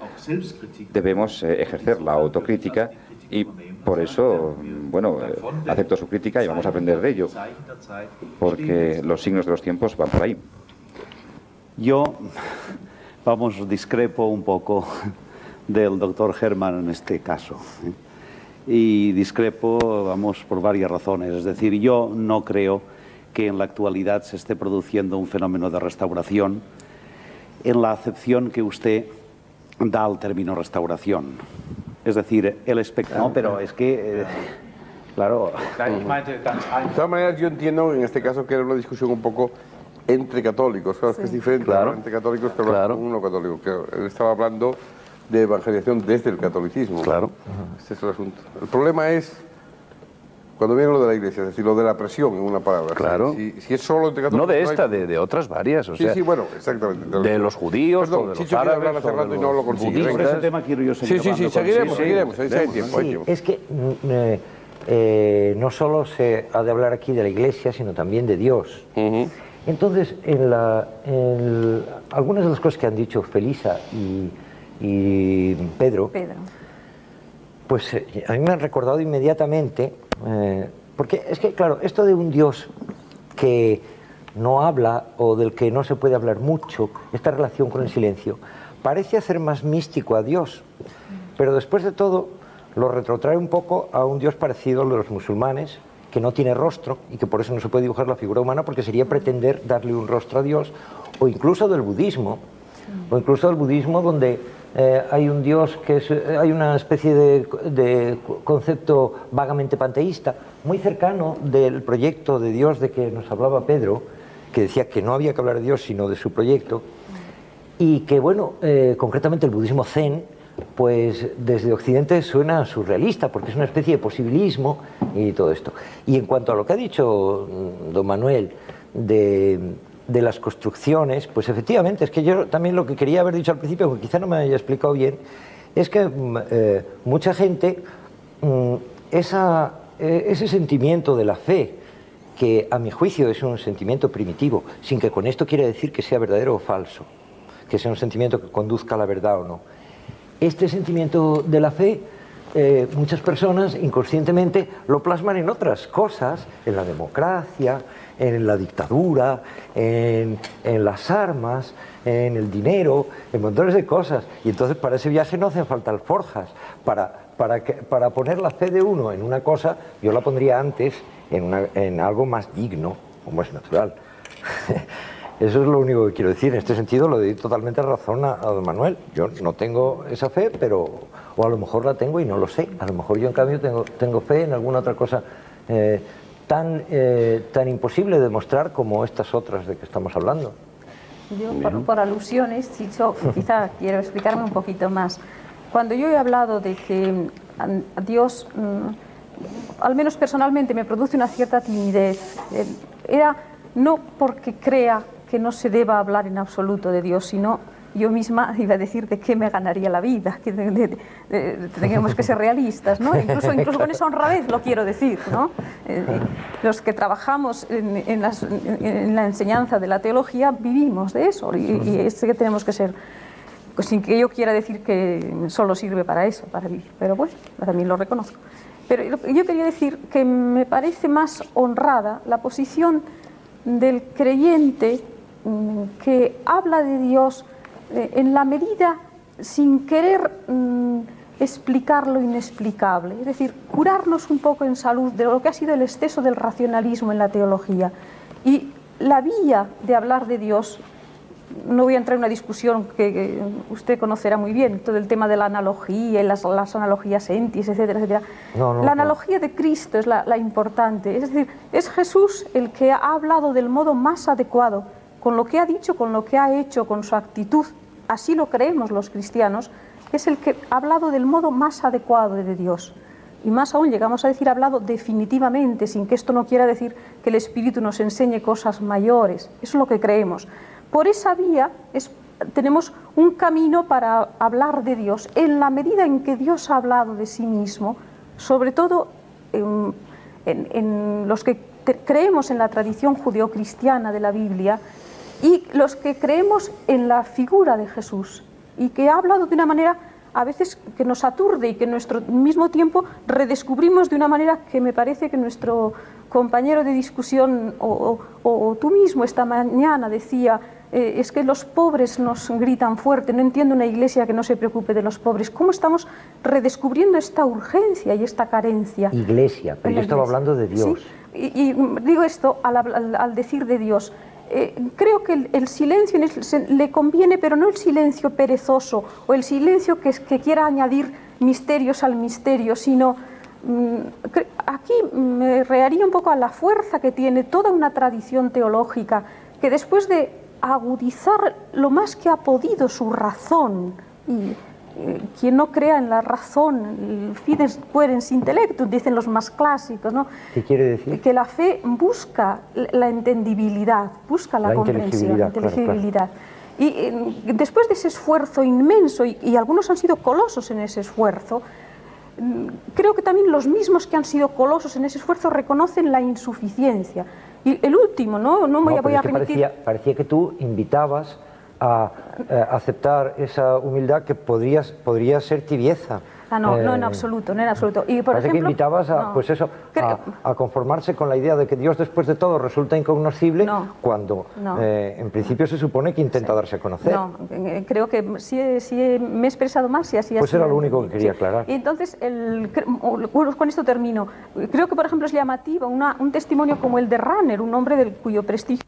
debemos ejercer la autocrítica y por eso, bueno, acepto su crítica y vamos a aprender de ello, porque los signos de los tiempos van por ahí. Yo, discrepo un poco del doctor Herman en este caso. Y discrepo, por varias razones. Es decir, yo no creo que en la actualidad se esté produciendo un fenómeno de restauración en la acepción que usted da al término restauración. Es decir, el espectador... No, pero es que... claro... De todas maneras, yo entiendo en este caso que era una discusión un poco entre católicos. Claro, es que es diferente Claro. entre católicos que hablar Claro. con un no católico. Que él estaba hablando de evangelización desde el catolicismo. Claro. Este es el asunto. El problema es cuando viene lo de la Iglesia, es decir, lo de la presión, en una palabra. Claro. Si es solo entre católicos... No de hay- esta, de otras varias. O Sí, sea, sí, bueno, exactamente. de los judíos, Perdón, o de los Chicho quiere hablar árabes, hace o de rato y no lo los consigue. budistas. Sobre ese tema quiero yo seguir Sí, hablando. seguiremos, ahí hay tiempo, hay Sí, tiempo. es que no solo se ha de hablar aquí de la Iglesia, sino también de Dios. Entonces, algunas de las cosas que han dicho Felisa y Pedro, pues a mí me han recordado inmediatamente, porque es que, claro, esto de un Dios que no habla o del que no se puede hablar mucho, esta relación con el silencio, parece hacer más místico a Dios, pero después de todo lo retrotrae un poco a un Dios parecido al de los musulmanes, que no tiene rostro y que por eso no se puede dibujar la figura humana, porque sería pretender darle un rostro a Dios, o incluso del budismo, donde hay un Dios hay una especie de concepto vagamente panteísta, muy cercano del proyecto de Dios de que nos hablaba Pedro, que decía que no había que hablar de Dios sino de su proyecto, y que, bueno, concretamente el budismo zen, pues desde Occidente suena surrealista, porque es una especie de posibilismo y todo esto. Y en cuanto a lo que ha dicho don Manuel de las construcciones, pues efectivamente, es que yo también lo que quería haber dicho al principio, que quizá no me haya explicado bien, es que mucha gente, ese sentimiento de la fe, que a mi juicio es un sentimiento primitivo, sin que con esto quiera decir que sea verdadero o falso, que sea un sentimiento que conduzca a la verdad o no. Este sentimiento de la fe, muchas personas inconscientemente lo plasman en otras cosas, en la democracia, en la dictadura, en las armas, en el dinero, en montones de cosas. Y entonces para ese viaje no hacen falta alforjas. Para poner la fe de uno en una cosa, yo la pondría antes en algo más digno, como es natural. Eso es lo único que quiero decir. En este sentido le doy totalmente razón a don Manuel. Yo no tengo esa fe, o a lo mejor la tengo y no lo sé. A lo mejor yo en cambio tengo fe en alguna otra cosa tan imposible de demostrar como estas otras de que estamos hablando. Yo, por alusiones, Chicho, quizá quiero explicarme un poquito más. Cuando yo he hablado de que a Dios, al menos personalmente, me produce una cierta timidez, era no porque crea que no se deba hablar en absoluto de Dios, sino yo misma iba a decir de qué me ganaría la vida, que tenemos que ser realistas, ¿no? Incluso con esa honradez lo quiero decir, ¿no? Los que trabajamos en la enseñanza de la teología vivimos de eso, y es que tenemos que ser, pues, sin que yo quiera decir que solo sirve para eso, para vivir, pero bueno, también lo reconozco. Pero yo quería decir que me parece más honrada la posición del creyente que habla de Dios en la medida sin querer explicar lo inexplicable, es decir, curarnos un poco en salud de lo que ha sido el exceso del racionalismo en la teología. Y la vía de hablar de Dios, no voy a entrar en una discusión que usted conocerá muy bien, todo el tema de la analogía y las analogías entis, etcétera, etcétera. La analogía de Cristo es la importante, es decir, es Jesús el que ha hablado del modo más adecuado, con lo que ha dicho, con lo que ha hecho, con su actitud, así lo creemos los cristianos, es el que ha hablado del modo más adecuado de Dios. Y más aún, llegamos a decir, ha hablado definitivamente, sin que esto no quiera decir que el Espíritu nos enseñe cosas mayores. Eso es lo que creemos. Por esa vía tenemos un camino para hablar de Dios. En la medida en que Dios ha hablado de sí mismo, sobre todo en los que creemos en la tradición judeocristiana de la Biblia, y los que creemos en la figura de Jesús, y que ha hablado de una manera a veces que nos aturde y que en nuestro mismo tiempo redescubrimos de una manera que me parece que nuestro compañero de discusión o tú mismo esta mañana decía, es que los pobres nos gritan fuerte, no entiendo una iglesia que no se preocupe de los pobres. ¿Cómo estamos redescubriendo esta urgencia y esta carencia? Iglesia, pero yo estaba hablando de Dios. ¿Sí? Y digo esto al decir de Dios. creo que el silencio le conviene, pero no el silencio perezoso o el silencio que quiera añadir misterios al misterio, sino aquí me rearía un poco a la fuerza que tiene toda una tradición teológica que después de agudizar lo más que ha podido su razón, y quien no crea en la razón, fides querens intellectum, dicen los más clásicos, ¿no? ¿Qué quiere decir? Que la fe busca la entendibilidad, busca la comprensión, la inteligibilidad. Claro. Y después de ese esfuerzo inmenso, y algunos han sido colosos en ese esfuerzo, creo que también los mismos que han sido colosos en ese esfuerzo reconocen la insuficiencia. Y el último, no me voy a remitir... Parecía que tú invitabas a aceptar esa humildad que podría ser tibieza. No, en absoluto, no en absoluto. Y por parece ejemplo, que invitabas a conformarse con la idea de que Dios después de todo resulta incognoscible cuando en principio se supone que intenta darse a conocer. No, creo que si me he expresado mal, si así pues era lo único que quería aclarar. Y entonces, con esto termino. Creo que, por ejemplo, es llamativo un testimonio como el de Rahner, un hombre cuyo prestigio